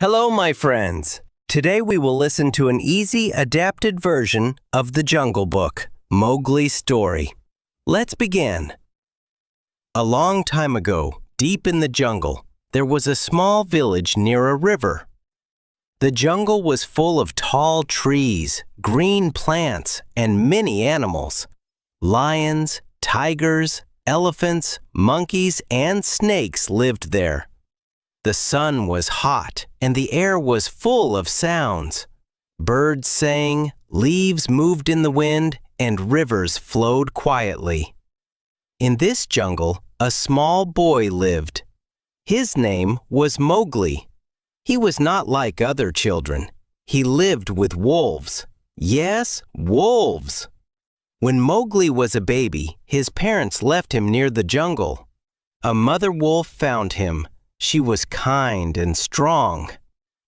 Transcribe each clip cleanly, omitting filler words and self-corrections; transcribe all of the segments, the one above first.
Hello, my friends. Today we will listen to an easy, adapted version of the Jungle Book, Mowgli's story. Let's begin. A long time ago, deep in the jungle, there was a small village near a river. The jungle was full of tall trees, green plants, and many animals. Lions, tigers, elephants, monkeys, and snakes lived there. The sun was hot, and the air was full of sounds. Birds sang, leaves moved in the wind, and rivers flowed quietly. In this jungle, a small boy lived. His name was Mowgli. He was not like other children. He lived with wolves. Yes, wolves. When Mowgli was a baby, his parents left him near the jungle. A mother wolf found him. She was kind and strong.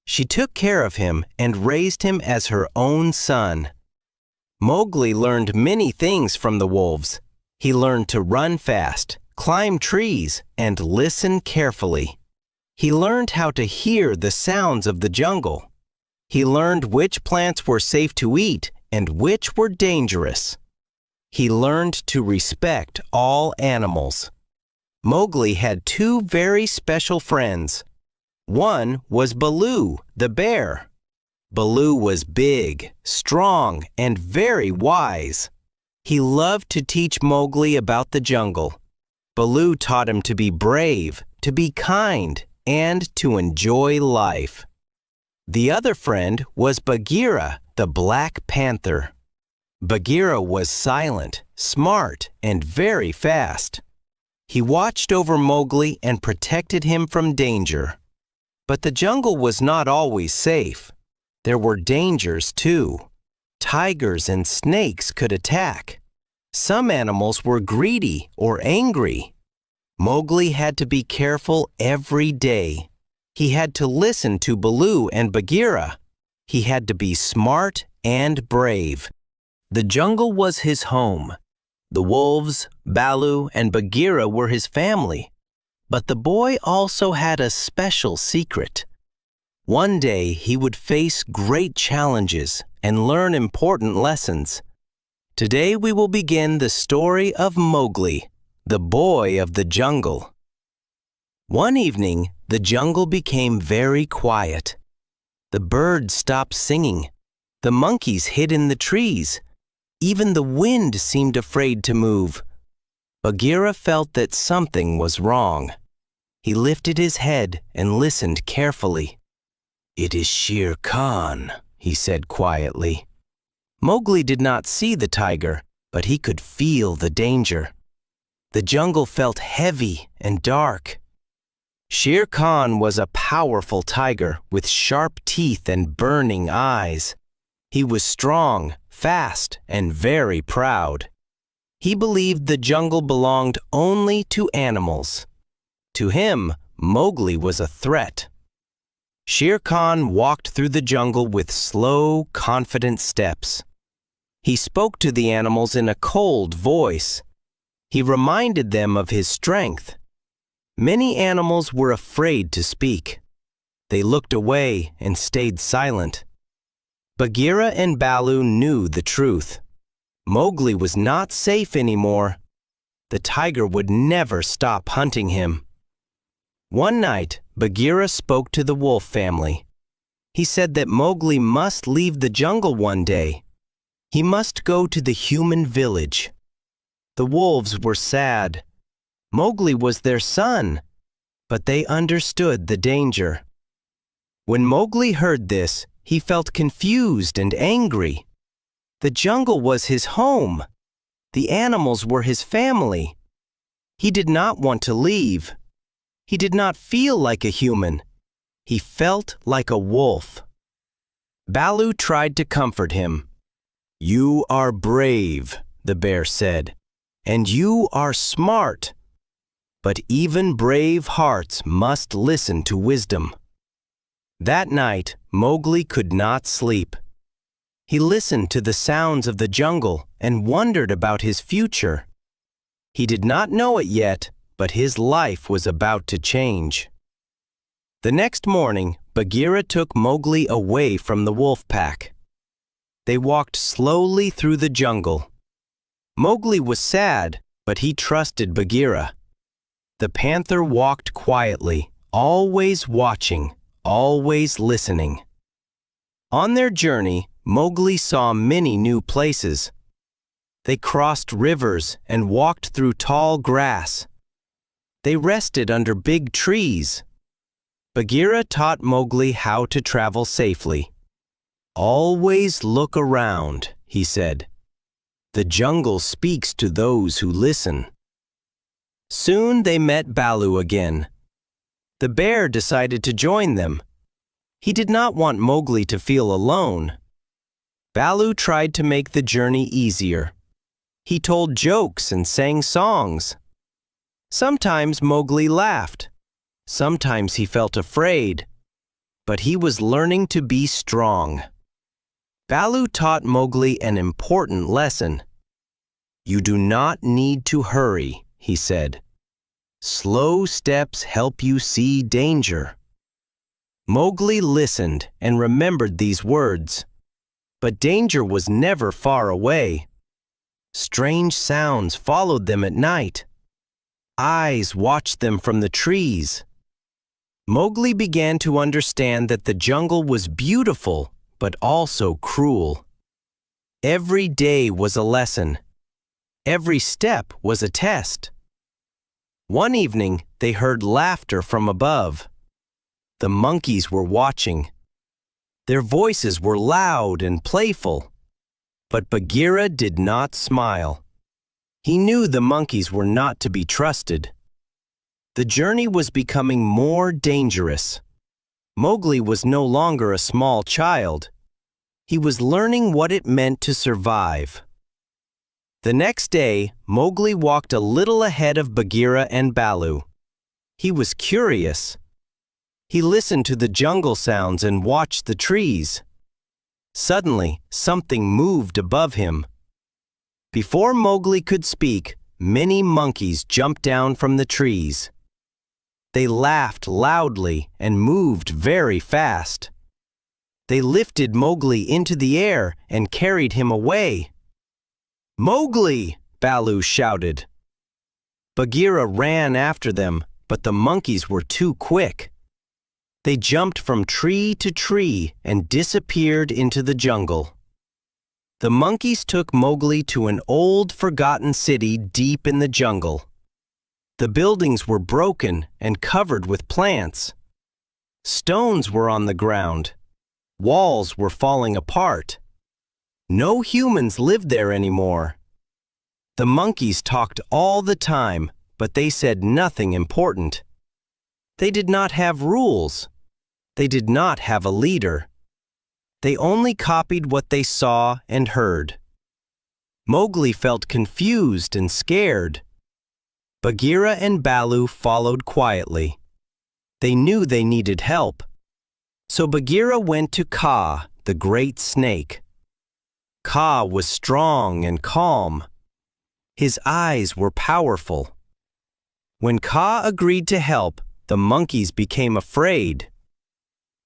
She took care of him and raised him as her own son. Mowgli learned many things from the wolves. He learned to run fast, climb trees, and listen carefully. He learned how to hear the sounds of the jungle. He learned which plants were safe to eat and which were dangerous. He learned to respect all animals. Mowgli had two very special friends. One was Baloo, the bear. Baloo was big, strong, and very wise. He loved to teach Mowgli about the jungle. Baloo taught him to be brave, to be kind, and to enjoy life. The other friend was Bagheera, the Black Panther. Bagheera was silent, smart, and very fast. He watched over Mowgli and protected him from danger. But the jungle was not always safe. There were dangers too. Tigers and snakes could attack. Some animals were greedy or angry. Mowgli had to be careful every day. He had to listen to Baloo and Bagheera. He had to be smart and brave. The jungle was his home. The wolves, Baloo, and Bagheera were his family. But the boy also had a special secret. One day he would face great challenges and learn important lessons. Today we will begin the story of Mowgli, the boy of the jungle. One evening, the jungle became very quiet. The birds stopped singing. The monkeys hid in the trees. Even the wind seemed afraid to move. Bagheera felt that something was wrong. He lifted his head and listened carefully. "It is Shere Khan," he said quietly. Mowgli did not see the tiger, but he could feel the danger. The jungle felt heavy and dark. Shere Khan was a powerful tiger with sharp teeth and burning eyes. He was strong, fast, and very proud. He believed the jungle belonged only to animals. To him, Mowgli was a threat. Shere Khan walked through the jungle with slow, confident steps. He spoke to the animals in a cold voice. He reminded them of his strength. Many animals were afraid to speak. They looked away and stayed silent. Bagheera and Baloo knew the truth. Mowgli was not safe anymore. The tiger would never stop hunting him. One night, Bagheera spoke to the wolf family. He said that Mowgli must leave the jungle one day. He must go to the human village. The wolves were sad. Mowgli was their son, but they understood the danger. When Mowgli heard this, he felt confused and angry. The jungle was his home. The animals were his family. He did not want to leave. He did not feel like a human. He felt like a wolf. Baloo tried to comfort him. "You are brave," the bear said, "and you are smart. But even brave hearts must listen to wisdom." That night, Mowgli could not sleep. He listened to the sounds of the jungle and wondered about his future. He did not know it yet, but his life was about to change. The next morning, Bagheera took Mowgli away from the wolf pack. They walked slowly through the jungle. Mowgli was sad, but he trusted Bagheera. The panther walked quietly, always watching, always listening. On their journey, Mowgli saw many new places. They crossed rivers and walked through tall grass. They rested under big trees. Bagheera taught Mowgli how to travel safely. "Always look around," he said. "The jungle speaks to those who listen." Soon they met Baloo again. The bear decided to join them. He did not want Mowgli to feel alone. Baloo tried to make the journey easier. He told jokes and sang songs. Sometimes Mowgli laughed. Sometimes he felt afraid. But he was learning to be strong. Baloo taught Mowgli an important lesson. "You do not need to hurry," he said. "Slow steps help you see danger." Mowgli listened and remembered these words. But danger was never far away. Strange sounds followed them at night. Eyes watched them from the trees. Mowgli began to understand that the jungle was beautiful, but also cruel. Every day was a lesson. Every step was a test. One evening, they heard laughter from above. The monkeys were watching. Their voices were loud and playful. But Bagheera did not smile. He knew the monkeys were not to be trusted. The journey was becoming more dangerous. Mowgli was no longer a small child. He was learning what it meant to survive. The next day, Mowgli walked a little ahead of Bagheera and Baloo. He was curious. He listened to the jungle sounds and watched the trees. Suddenly, something moved above him. Before Mowgli could speak, many monkeys jumped down from the trees. They laughed loudly and moved very fast. They lifted Mowgli into the air and carried him away. "Mowgli!" Baloo shouted. Bagheera ran after them, but the monkeys were too quick. They jumped from tree to tree and disappeared into the jungle. The monkeys took Mowgli to an old, forgotten city deep in the jungle. The buildings were broken and covered with plants. Stones were on the ground. Walls were falling apart. No humans lived there anymore. The monkeys talked all the time, but they said nothing important. They did not have rules. They did not have a leader. They only copied what they saw and heard. Mowgli felt confused and scared. Bagheera and Baloo followed quietly. They knew they needed help. So Bagheera went to Kaa, the great snake. Kaa was strong and calm. His eyes were powerful. When Kaa agreed to help, the monkeys became afraid.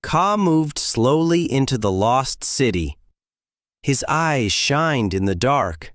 Kaa moved slowly into the lost city. His eyes shined in the dark.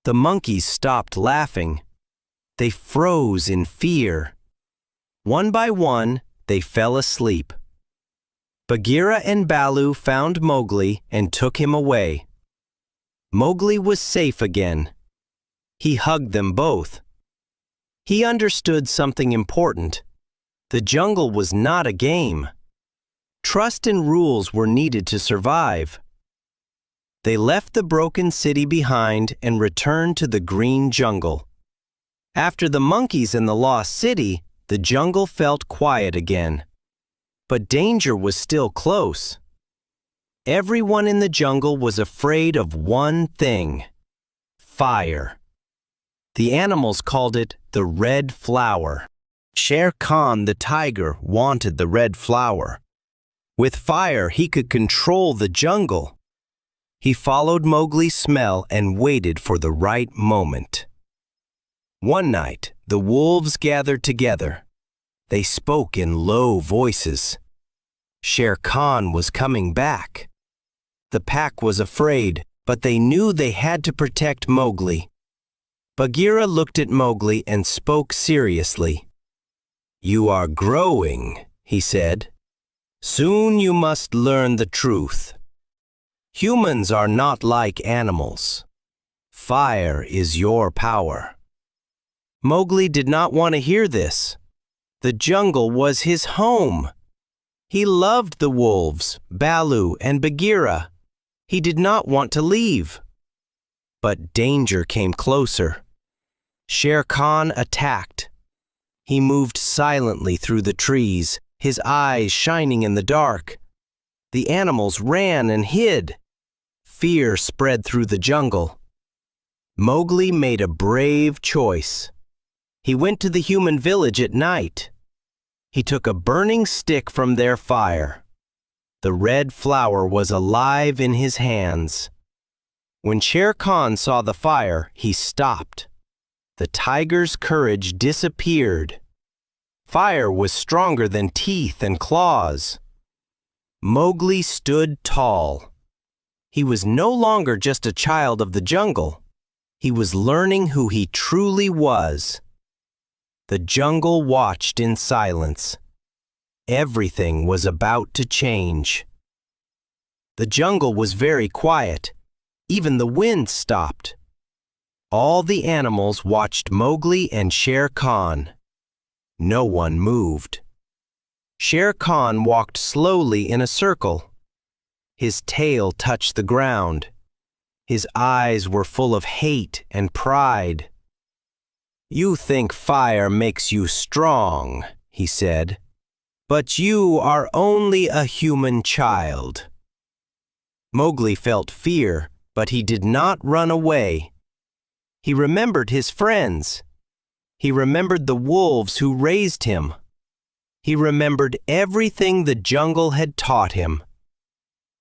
The monkeys stopped laughing. They froze in fear. One by one, they fell asleep. Bagheera and Baloo found Mowgli and took him away. Mowgli was safe again. He hugged them both. He understood something important. The jungle was not a game. Trust and rules were needed to survive. They left the broken city behind and returned to the green jungle. After the monkeys and the lost city, the jungle felt quiet again. But danger was still close. Everyone in the jungle was afraid of one thing: fire. The animals called it the red flower. Shere Khan the tiger wanted the red flower. With fire, he could control the jungle. He followed Mowgli's smell and waited for the right moment. One night, the wolves gathered together. They spoke in low voices. Shere Khan was coming back. The pack was afraid, but they knew they had to protect Mowgli. Bagheera looked at Mowgli and spoke seriously. "You are growing," he said. "Soon you must learn the truth. Humans are not like animals. Fire is your power." Mowgli did not want to hear this. The jungle was his home. He loved the wolves, Baloo, and Bagheera. He did not want to leave. But danger came closer. Shere Khan attacked. He moved silently through the trees, his eyes shining in the dark. The animals ran and hid. Fear spread through the jungle. Mowgli made a brave choice. He went to the human village at night. He took a burning stick from their fire. The red flower was alive in his hands. When Shere Khan saw the fire, he stopped. The tiger's courage disappeared. Fire was stronger than teeth and claws. Mowgli stood tall. He was no longer just a child of the jungle. He was learning who he truly was. The jungle watched in silence. Everything was about to change. The jungle was very quiet. Even the wind stopped. All the animals watched Mowgli and Shere Khan. No one moved. Shere Khan walked slowly in a circle. His tail touched the ground. His eyes were full of hate and pride. "You think fire makes you strong," he said, "but you are only a human child." Mowgli felt fear, but he did not run away. He remembered his friends. He remembered the wolves who raised him. He remembered everything the jungle had taught him.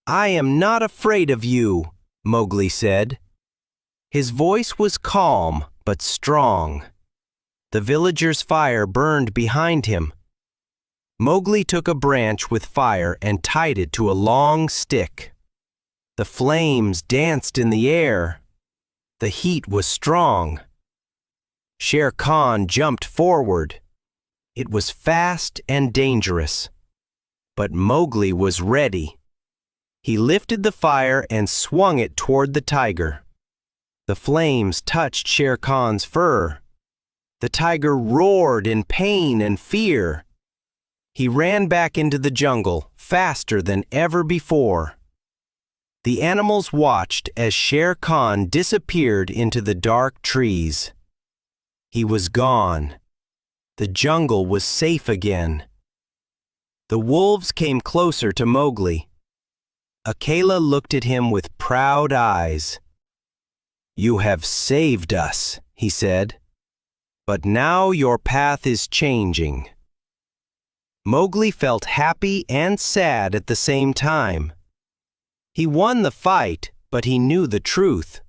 "I am not afraid of you," Mowgli said. His voice was calm but strong. The villagers' fire burned behind him. Mowgli took a branch with fire and tied it to a long stick. The flames danced in the air. The heat was strong. Shere Khan jumped forward. It was fast and dangerous. But Mowgli was ready. He lifted the fire and swung it toward the tiger. The flames touched Shere Khan's fur. The tiger roared in pain and fear. He ran back into the jungle faster than ever before. The animals watched as Shere Khan disappeared into the dark trees. He was gone. The jungle was safe again. The wolves came closer to Mowgli. Akela looked at him with proud eyes. "You have saved us," he said. "But now your path is changing." Mowgli felt happy and sad at the same time. He won the fight, but he knew the truth.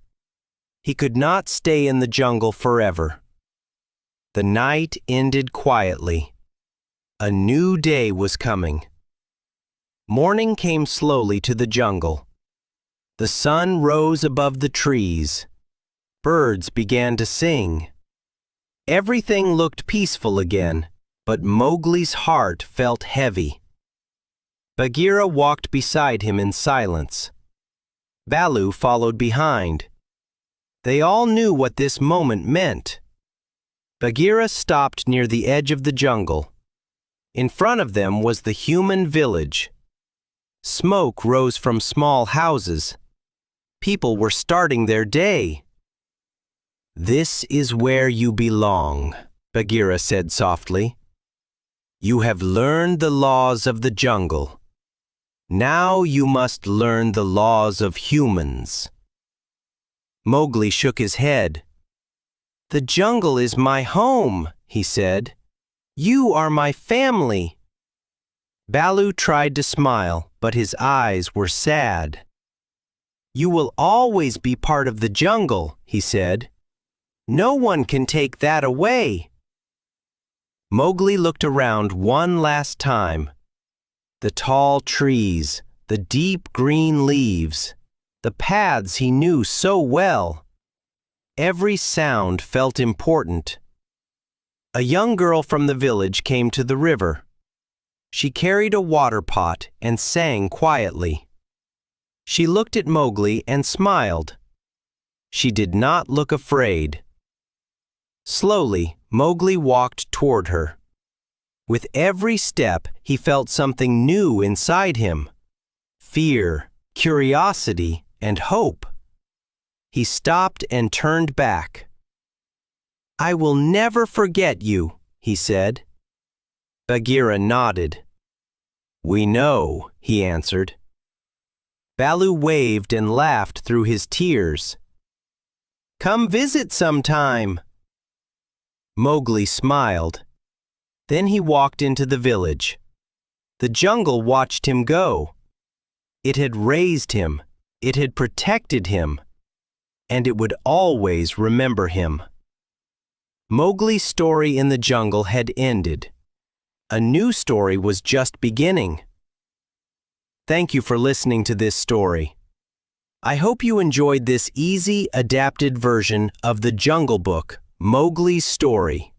He could not stay in the jungle forever. The night ended quietly. A new day was coming. Morning came slowly to the jungle. The sun rose above the trees. Birds began to sing. Everything looked peaceful again, but Mowgli's heart felt heavy. Bagheera walked beside him in silence. Baloo followed behind. They all knew what this moment meant. Bagheera stopped near the edge of the jungle. In front of them was the human village. Smoke rose from small houses. People were starting their day. "This is where you belong," Bagheera said softly. "You have learned the laws of the jungle. Now you must learn the laws of humans." Mowgli shook his head. "The jungle is my home," he said. "You are my family." Baloo tried to smile, but his eyes were sad. "You will always be part of the jungle," he said. "No one can take that away." Mowgli looked around one last time. The tall trees, the deep green leaves, the paths he knew so well. Every sound felt important. A young girl from the village came to the river. She carried a water pot and sang quietly. She looked at Mowgli and smiled. She did not look afraid. Slowly, Mowgli walked toward her. With every step, he felt something new inside him: fear, curiosity, and hope. He stopped and turned back. "I will never forget you," he said. Bagheera nodded. "We know," he answered. Baloo waved and laughed through his tears. "Come visit sometime." Mowgli smiled. Then he walked into the village. The jungle watched him go. It had raised him, it had protected him, and it would always remember him. Mowgli's story in the jungle had ended. A new story was just beginning. Thank you for listening to this story. I hope you enjoyed this easy, adapted version of the Jungle Book, Mowgli's Story.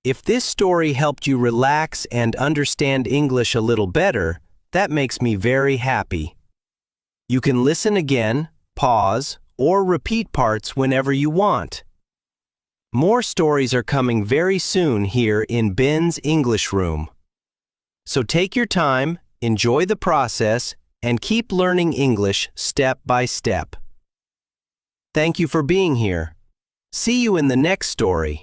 If this story helped you relax and understand English a little better, that makes me very happy. You can listen again, pause, or repeat parts whenever you want. More stories are coming very soon here in Ben's English Room. So take your time, enjoy the process, and keep learning English step by step. Thank you for being here. See you in the next story.